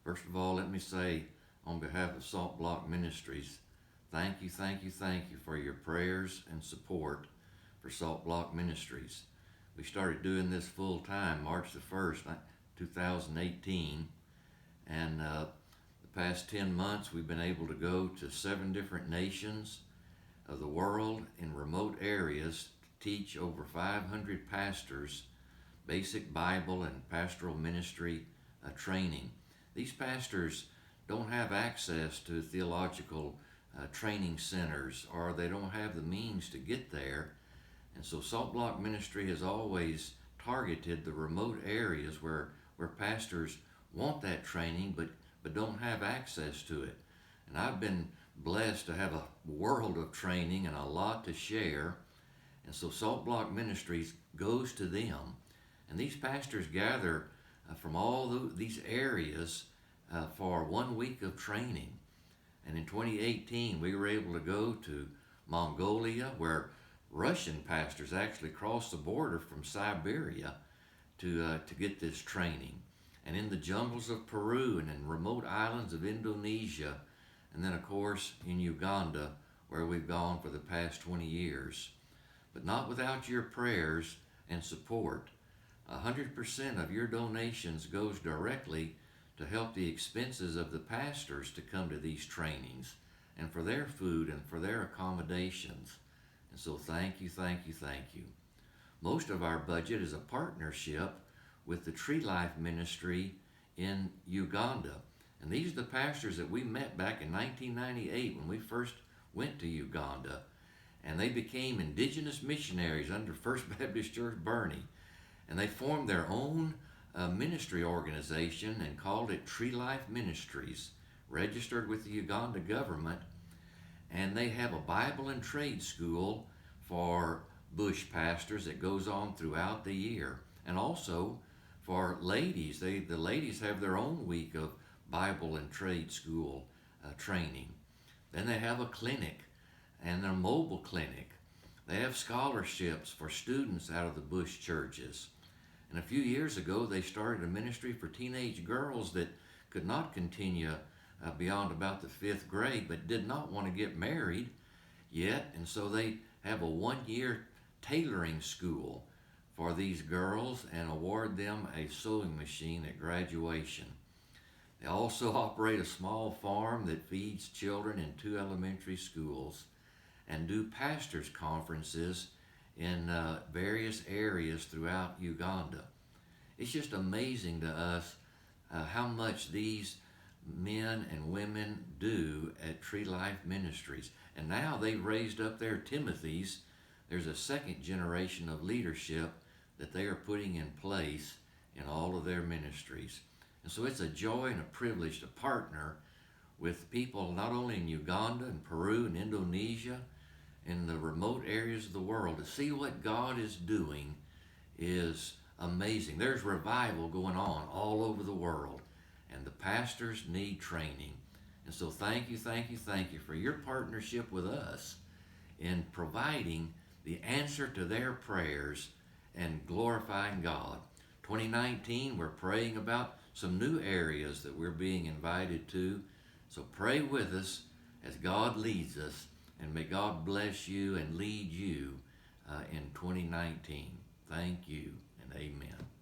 First of all, let me say, on behalf of Salt Block Ministries, thank you, thank you, thank you for your prayers and support for Salt Block Ministries. We started doing this full time March the 1st, 2018, and the past 10 months we've been able to go to 7 different nations of the world in remote areas to teach over 500 pastors basic Bible and pastoral ministry training. These pastors don't have access to theological training centers, or they don't have the means to get there. And so Salt Block Ministry has always targeted the remote areas where pastors want that training but don't have access to it. And I've been blessed to have a world of training and a lot to share. And so Salt Block Ministries goes to them. And these pastors gather from all these areas for 1 week of training. And in 2018, we were able to go to Mongolia, where Russian pastors actually crossed the border from Siberia to get this training. And in the jungles of Peru and in remote islands of Indonesia, and then of course in Uganda, where we've gone for the past 20 years. But not without your prayers and support. 100% of your donations goes directly to help the expenses of the pastors to come to these trainings and for their food and for their accommodations. And so thank you, thank you, thank you. Most of our budget is a partnership with the Tree Life Ministry in Uganda. And these are the pastors that we met back in 1998 when we first went to Uganda. And they became indigenous missionaries under First Baptist Church Bernie. And they formed their own ministry organization and called it Tree Life Ministries, registered with the Uganda government. And they have a Bible and trade school for bush pastors that goes on throughout the year. And also for ladies, the ladies have their own week of Bible and trade school training. Then they have a clinic and a mobile clinic. They have scholarships for students out of the bush churches. And a few years ago, they started a ministry for teenage girls that could not continue beyond about the 5th grade, but did not want to get married yet. And so they have a 1-year tailoring school for these girls and award them a sewing machine at graduation. They also operate a small farm that feeds children in 2 elementary schools and do pastors' conferences in various areas throughout Uganda. It's just amazing to us how much these men and women do at Tree Life Ministries. And now they've raised up their Timothys. There's a 2nd generation of leadership that they are putting in place in all of their ministries. And so it's a joy and a privilege to partner with people not only in Uganda and Peru and Indonesia, in the remote areas of the world. To see what God is doing is amazing. There's revival going on all over the world, and the pastors need training. And so thank you, thank you, thank you for your partnership with us in providing the answer to their prayers and glorifying God. 2019, we're praying about some new areas that we're being invited to. So pray with us as God leads us, and may God bless you and lead you in 2019. Thank you and amen.